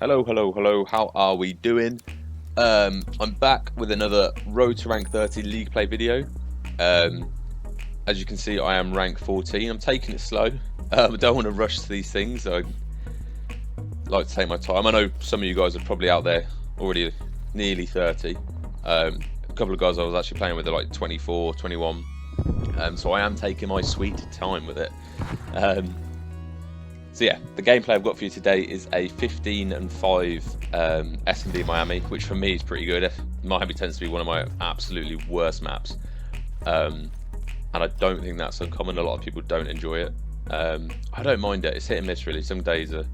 Hello, how are we doing? I'm back with another Road to Rank 30 League Play video. As you can see, I am rank 14. I'm taking it slow. I don't want to rush to these things. I like to take my time. I know some of you guys are probably out there already nearly 30. A couple of guys I was actually playing with are like 24, 21. So I am taking my sweet time with it. So yeah, the gameplay I've got for you today is a 15-5 SND Miami, which for me is pretty good. Miami tends to be one of my absolutely worst maps, and I don't think that's uncommon. A lot of people don't enjoy it. I don't mind it. It's hit and miss really. Some days are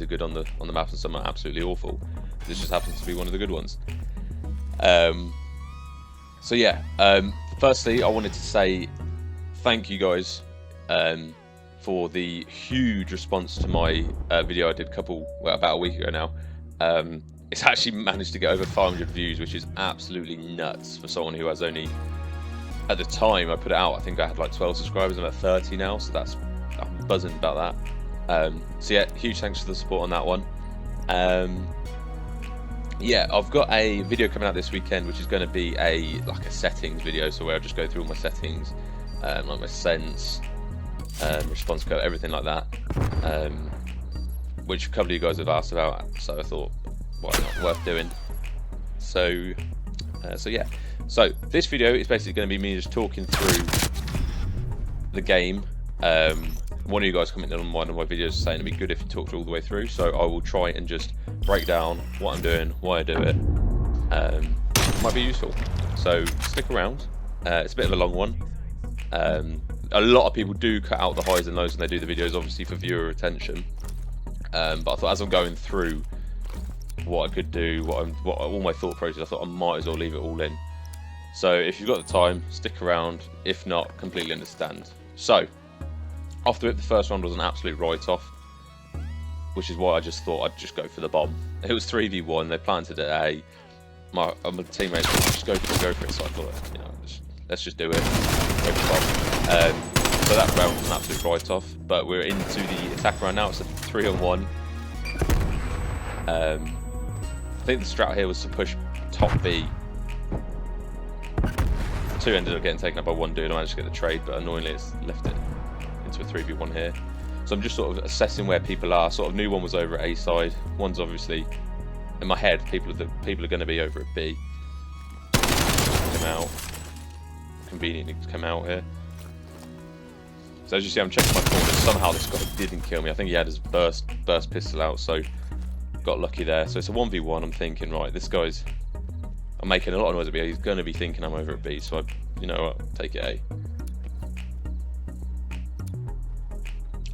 good on the map, and some are absolutely awful. This just happens to be one of the good ones. So yeah, firstly, I wanted to say thank you guys for the huge response to my video I did about a week ago now. It's actually managed to get over 500 views, which is absolutely nuts for someone who has only, at the time I put it out, I think I had like 12 subscribers. I'm at 30 now, so I'm buzzing about that. So yeah, huge thanks for the support on that one. Yeah, I've got a video coming out this weekend, which is going to be like a settings video, so where I just go through all my settings, like my sense, response code, everything like that, which a couple of you guys have asked about, so I thought, why not, worth doing. So yeah, so this video is basically going to be me just talking through the game. One of you guys commented on one of my videos saying it'd be good if you talked all the way through, so I will try and just break down what I'm doing, why I do it. Might be useful, so stick around. It's a bit of a long one. A lot of people do cut out the highs and lows when they do the videos, obviously for viewer retention. But I thought as I'm going through what I could do, what all my thought process, I thought I might as well leave it all in. So if you've got the time, stick around. If not, completely understand. So after it, the first round was an absolute write-off, which is why I just thought I'd just go for the bomb. It was 3v1. They planted it A. My teammates said, just go for it. So I thought, you know, let's just do it. Go for the bomb. So that round was an absolute write-off. But we're into the attack round now. It's a 3-on-1. I think the strat here was to push top B. 2 ended up getting taken up by 1 dude. I managed to get the trade, but annoyingly it's left it into a 3v1 here. So I'm just sort of assessing where people are. Sort of new one was over at A side. One's obviously, in my head, people are going to be over at B. Come out. Conveniently come out here. So as you see, I'm checking my corners. Somehow this guy didn't kill me. I think he had his burst pistol out, so got lucky there. So it's a 1v1. I'm thinking, right, this guy's, I'm making a lot of noise at B. He's going to be thinking I'm over at B, so you know what, take it A.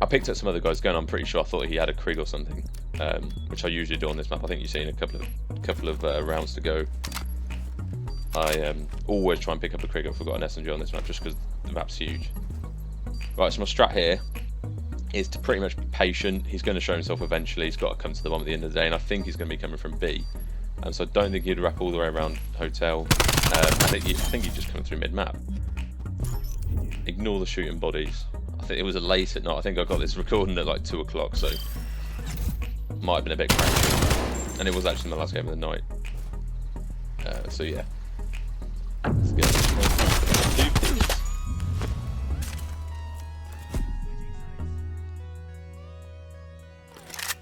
I picked up some other guys going. I'm pretty sure I thought he had a Krieg or something, which I usually do on this map. I think you've seen a couple of rounds to go. I always try and pick up a Krieg. I've got an SND on this map just because the map's huge. Right, so my strat here is to pretty much be patient. He's going to show himself eventually. He's got to come to the bomb at the end of the day, and I think he's going to be coming from B. So I don't think he'd wrap all the way around hotel. I think he's just coming through mid-map. Ignore the shooting bodies. I think it was a late at night. I think I got this recording at like 2 o'clock, so might have been a bit crazy. And it was actually my last game of the night. So yeah. Let's get this.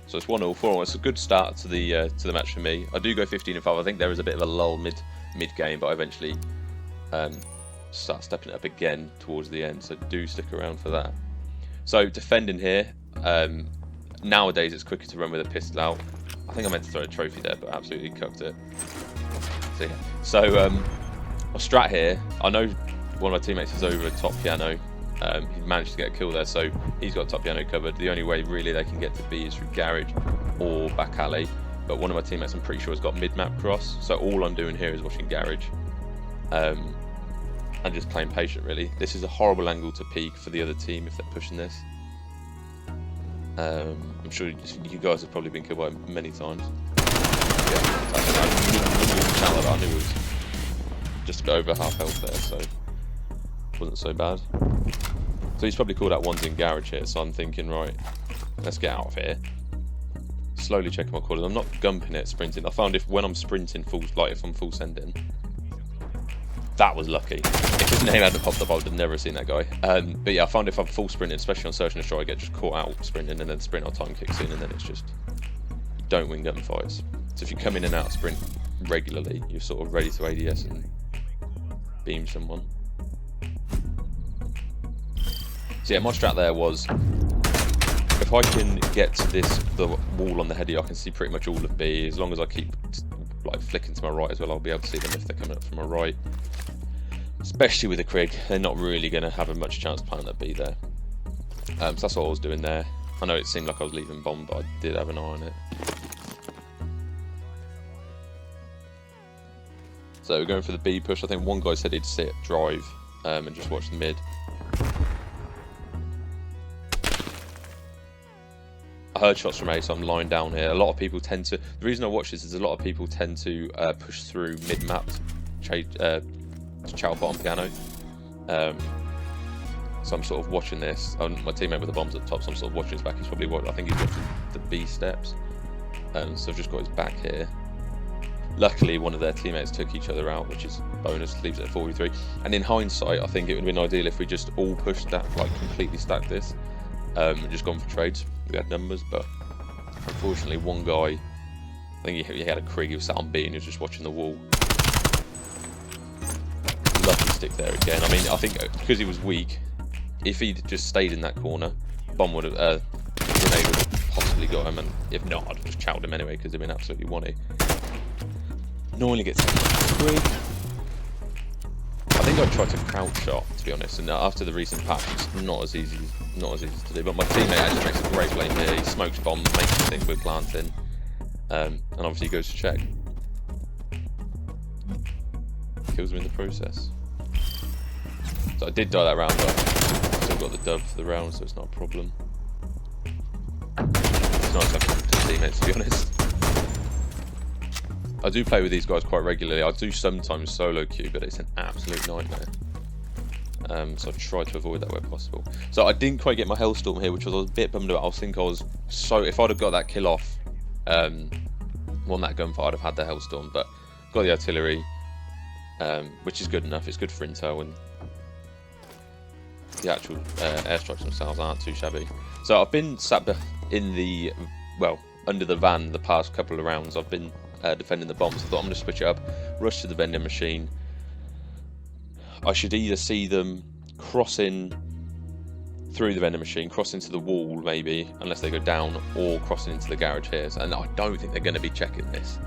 So it's 1-0, 4-1. It's a good start to the match for me. I do go 15-5. I think there is a bit of a lull mid game, but I eventually start stepping it up again towards the end. So do stick around for that. So defending here. Nowadays it's quicker to run with a pistol out. I think I meant to throw a trophy there, but absolutely cooked it. So yeah. So my strat here. I know one of my teammates is over a top piano. He managed to get a kill there, so he's got top piano covered. The only way really they can get to B is through garage or back alley. But one of my teammates, I'm pretty sure, has got mid-map cross. So all I'm doing here is watching garage, and just playing patient. Really, this is a horrible angle to peek for the other team if they're pushing this. I'm sure you guys have probably been killed by it many times. Yeah, I knew it was just over half health there, so wasn't so bad. So he's probably called out ones in garage here, so I'm thinking, right, let's get out of here. slowly checking my coordinates. I'm not gumping it, sprinting. I found when I'm sprinting full, like if I'm full sending, that was lucky. If his name hadn't popped up, I would have never seen that guy. But yeah, I found if I'm full sprinting, especially on Search and Destroy, I get just caught out sprinting, and then sprint out time kicks in, and then it's just, you don't win gunfights. So if you come in and out sprint regularly, you're sort of ready to ADS and beam someone. So yeah, my strat there was, if I can get to the wall on the heady, I can see pretty much all of B. As long as I keep like flicking to my right as well, I'll be able to see them if they're coming up from my right. Especially with the Krig, they're not really going to have a much chance planting at B there. So that's what I was doing there. I know it seemed like I was leaving bomb, but I did have an eye on it. So we're going for the B push. I think one guy said he'd sit, drive, and just watch the mid. I heard shots from A, so I'm lying down here. A lot of people tend to... The reason I watch this is a lot of people tend to push through mid-map to chow bottom piano. So I'm sort of watching this. My teammate with the bombs at the top, so I'm sort of watching his back. He's probably I think he's watching the B steps. So I've just got his back here. Luckily, one of their teammates took each other out, which is bonus, leaves it at 43. And in hindsight, I think it would have been ideal if we just all pushed that, like completely stacked this, and just gone for trades. We had numbers, but unfortunately, one guy, I think he had a Krig, he was sat on B and he was just watching the wall. Lucky stick there again. I mean, I think because he was weak, if he'd just stayed in that corner, bomb would have, grenade would have possibly got him, and if not, I'd have just chowed him anyway because he'd been absolutely wonny. Normally gets three. I think I tried to crouch shot, to be honest, and after the recent patch, it's not as easy to do. But my teammate actually makes a great play here. He smokes bomb, makes me think we're planting, and obviously goes to check. Kills him in the process. So I did die that round, but still got the dub for the round, so it's not a problem. It's nice to have competent teammates, to be honest. I do play with these guys quite regularly. I do sometimes solo queue, but it's an absolute nightmare. So I try to avoid that where possible. So I didn't quite get my Hellstorm here, which I was a bit bummed about. I think I was so... If I'd have got that kill off, won that gunfight, I'd have had the Hellstorm. But got the artillery, which is good enough. It's good for intel, and the actual airstrikes themselves aren't too shabby. So I've been sat in the... Well, under the van the past couple of rounds. I've been... defending the bombs. I thought I'm going to switch it up, rush to the vending machine. I should either see them crossing through the vending machine, crossing to the wall maybe, unless they go down, or crossing into the garage here. And I don't think they're going to be checking this.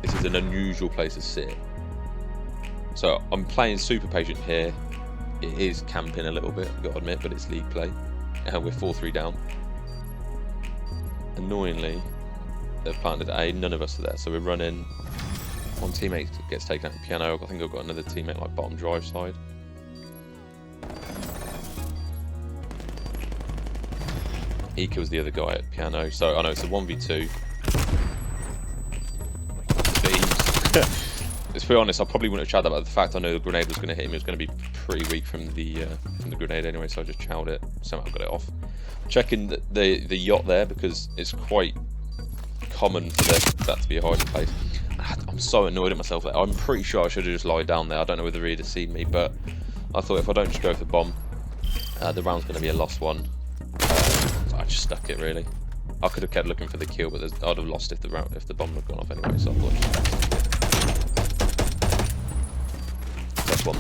This is an unusual place to sit. So I'm playing super patient here. It is camping a little bit, I've got to admit, but it's league play. We're 4-3 down. Annoyingly, they've planted A, none of us are there, so we're running. One teammate gets taken out in piano. I think I've got another teammate like bottom drive side. He kills the other guy at piano, so I know it's a 1v2. Let's be honest, I probably wouldn't have chowed that, but the fact I know the grenade was going to hit him, it was going to be pretty weak from the grenade anyway, so I just chowed it. Somehow got it off. Checking the yacht there, because it's quite common for that to be a hiding place. I'm so annoyed at myself there. I'm pretty sure I should have just lied down there. I don't know whether he'd have seen me, but I thought if I don't just go for the bomb, the round's going to be a lost one. So I just stuck it, really. I could have kept looking for the kill, but I'd have lost if the bomb had gone off anyway, so I thought I just stuck it. That's one.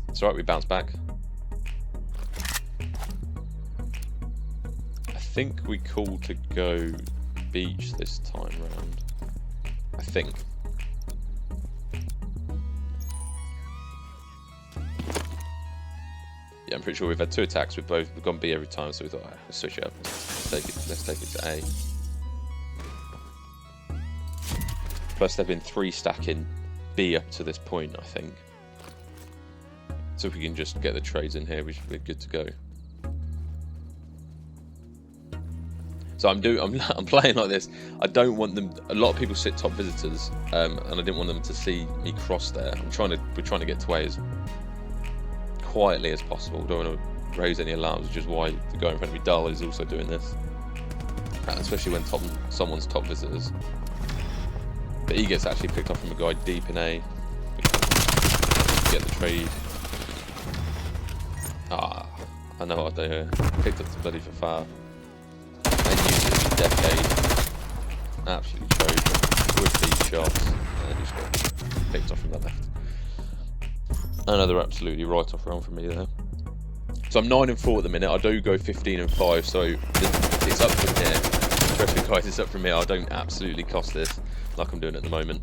It's alright, we bounce back. I think we called to go beach this time round. I think. Yeah, I'm pretty sure we've had 2 attacks. We've gone B every time, so we thought, let's switch it up. Let's take it to A. Plus, they've been 3 stacking B up to this point, I think. So if we can just get the trades in here, we're good to go. So I'm playing like this. I don't want them. A lot of people sit top visitors, and I didn't want them to see me cross there. We're trying to get to A as quietly as possible. Don't want to raise any alarms, which is why the guy in front of me, Dahl, is also doing this. especially when someone's top visitors. But he gets actually picked off from a guy deep in A. Get the trade. Ah, I know what they picked up the bloody for far. They used it for a decade. Absolutely trojan with these shots. And just got picked off from the left. Another absolutely right-off round from me there. So I'm 9-4 at the minute. I do go 15-5, so it's up from here. Trust me, guys, it's up from here. I don't absolutely cost this like I'm doing at the moment.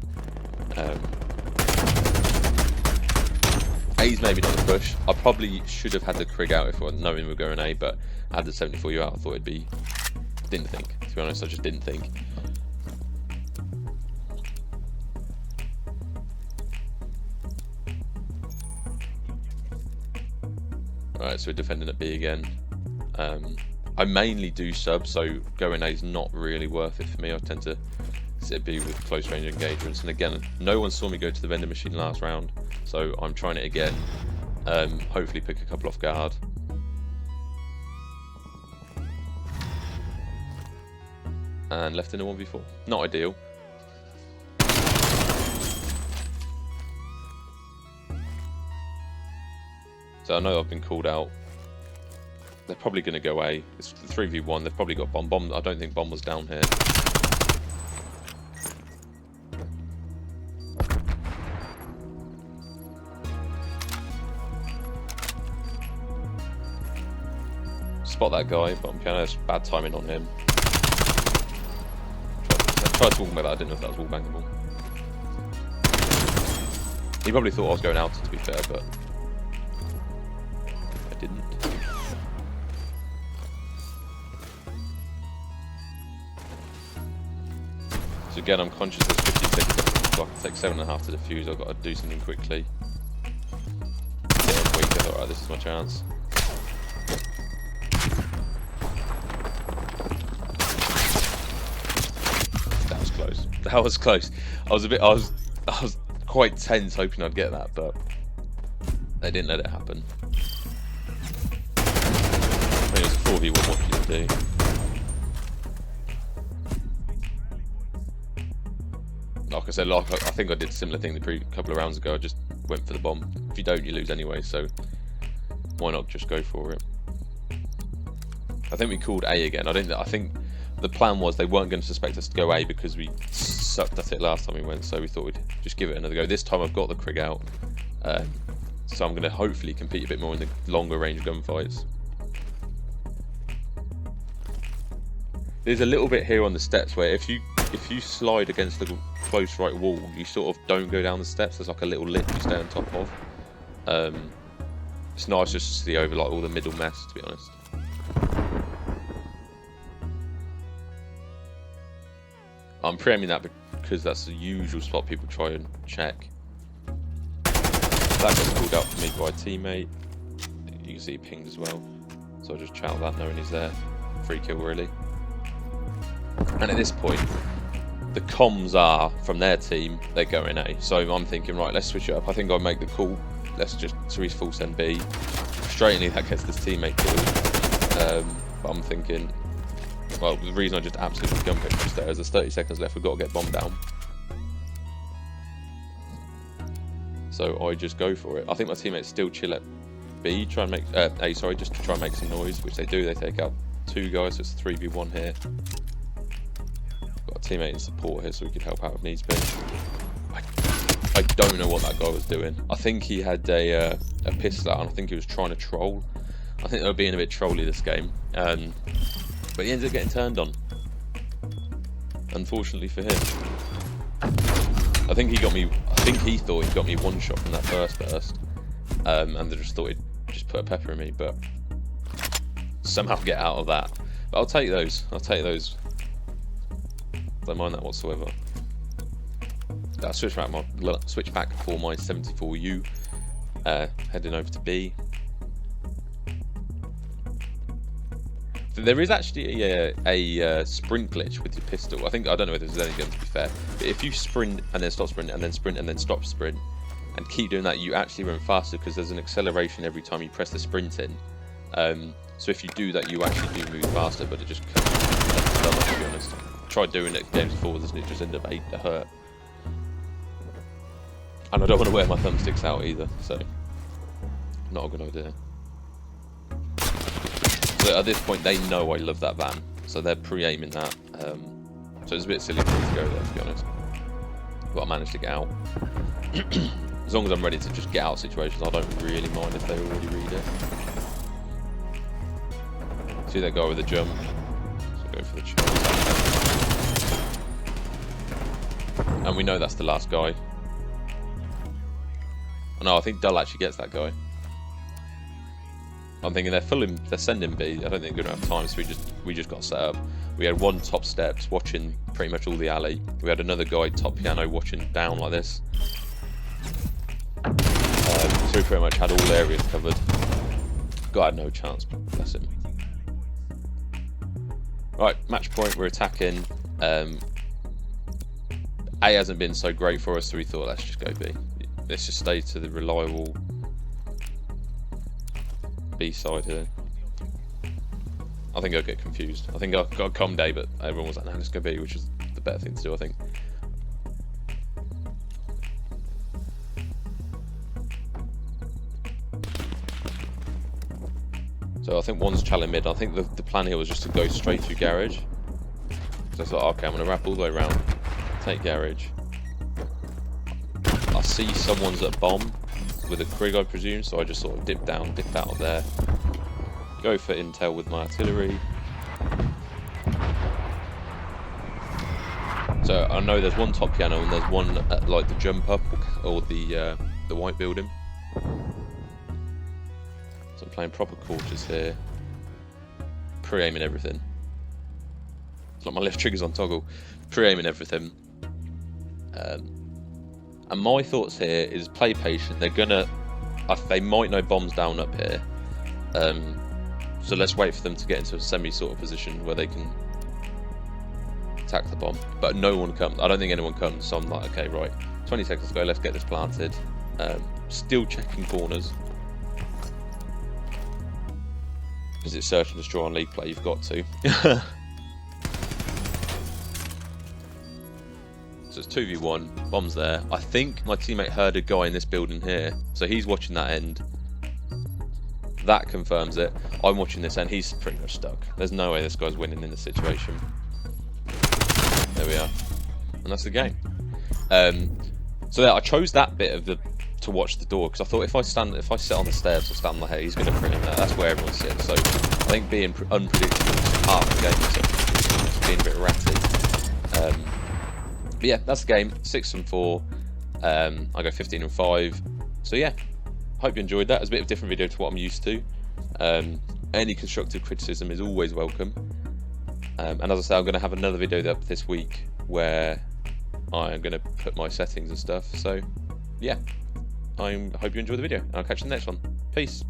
A's maybe not the push. I probably should have had the Krig out if I knowing we were going A, but I had the 74U out. I thought it'd be. Didn't think. To be honest, I just didn't think. Alright, so we're defending at B again. I mainly do sub, so going A is not really worth it for me. I tend to sit B with close range engagements. And again, no one saw me go to the vending machine last round, so I'm trying it again. Hopefully pick a couple off guard. And left in a 1v4. Not ideal. So I know I've been called out. They're probably going to go A. It's 3v1. They've probably got bomb. I don't think bomb was down here. Spot that guy, but I'm kind of bad timing on him. I tried to wall bang that. I didn't know if that was wall bangable. He probably thought I was going out, to be fair, but I didn't. So again, I'm conscious there's 15 seconds left, so I can take 7.5 to defuse. I've got to do something quickly. Getting weak, I thought, right, this is my chance. That was close. That was close. I was quite tense, hoping I'd get that, but they didn't let it happen. I mean, it was a 4v1. What can you do? Like I said, I think I did a similar thing the couple of rounds ago. I just went for the bomb. If you don't, you lose anyway, so why not just go for it? I think we called A again. I think the plan was they weren't going to suspect us to go A because we sucked at it last time we went, so we thought we'd just give it another go. This time I've got the Krig out, so I'm going to hopefully compete a bit more in the longer range gunfights. There's a little bit here on the steps where if you slide against the close right wall, you sort of don't go down the steps. There's like a little lip you stay on top of. It's nice just to see over like all the middle mess, to be honest. I'm preempting that because that's the usual spot people try and check. That gets called out for me by a teammate. You can see he pinged as well. So I'll just chow that knowing he's there. Free kill really. And at this point, the comms are from their team, they're going A. So I'm thinking, right, let's switch it up. I think I'll make the call. Let's just Cerise full send B. Frustratingly, that gets this teammate killed. But I'm thinking, well, the reason I just absolutely gunpicked just there is there's 30 seconds left. We've got to get bombed down. So I just go for it. I think my teammates still chill at B, try and make A, sorry, just to try and make some noise, which they do. They take out 2 guys, so it's 3v1 here. Got a teammate in support here, so we could help out if needs be. I don't know what that guy was doing. I think he had a pistol out, and I think he was trying to troll. I think they were being a bit trolly this game, but he ended up getting turned on. Unfortunately for him, I think he thought he got me one shot from that first burst, and they just thought he'd just put a pepper in me, but somehow get out of that. But I'll take those. Don't mind that whatsoever. I'll switch back for my 74U, heading over to B. There is actually a sprint glitch with your pistol. I don't know if there's any gun, to be fair, but if you sprint and then stop sprint and then sprint and then stop sprint and keep doing that, you actually run faster because there's an acceleration every time you press the sprint in. So if you do that, you actually do move faster, but it just comes stomach, to be honest. Tried doing it games before this and it just ended up to hurt. And I don't want to wear my thumbsticks out either, so not a good idea. So at this point they know I love that van, so they're pre-aiming that. So it's a bit silly for me to go there, to be honest. But I managed to get out. As long as I'm ready to just get out of situations, I don't really mind if they already read it. See that guy with the jump? So go for the jump. And we know that's the last guy. Oh, no, I think Dull actually gets that guy. I'm thinking they're sending B. I don't think they're gonna have time, so we just got set up. We had one top steps watching pretty much all the alley. We had another guy top piano watching down like this. So we pretty much had all areas covered. Guy had no chance, bless him. Right, match point, we're attacking. A hasn't been so great for us, so we thought let's just go B. Let's just stay to the reliable B side here. I think I'll get confused. I think I got a calm day, but everyone was like, no, let's go B, which is the better thing to do, I think. So I think one's challenge mid. I think the plan here was just to go straight through garage. So I thought, okay, I'm going to wrap all the way around, take garage. I see someone's at bomb with a Krig, I presume, so I just sort of dip down, dip out of there. Go for intel with my artillery. So I know there's one top piano and there's one at like the jump up or the white building. So I'm playing proper cautious here, pre-aiming everything. It's like my left trigger's on toggle, pre-aiming everything. And my thoughts here is play patient. They might know bombs down up here. So let's wait for them to get into a semi sort of position where they can attack the bomb. But no one comes. I don't think anyone comes. So I'm like, okay, right. 20 seconds to go. Let's get this planted. Still checking corners. Because it's search and destroy on league play. You've got to. So it's 2v1. Bomb's there. I think my teammate heard a guy in this building here. So he's watching that end. That confirms it. I'm watching this end. He's pretty much stuck. There's no way this guy's winning in this situation. There we are. And that's the game. So yeah, I chose that bit of to watch the door because I thought if I sit on the stairs or stand on the head, he's going to print him there. That's where everyone sits. So I think being unpredictable is part of the game. So being a bit ratty. But yeah, that's the game. 6-4. I go 15-5. So yeah. Hope you enjoyed that. It was a bit of a different video to what I'm used to. Any constructive criticism is always welcome. And as I say, I'm going to have another video up this week where I'm going to put my settings and stuff. So, yeah. I hope you enjoyed the video. And I'll catch you in the next one. Peace.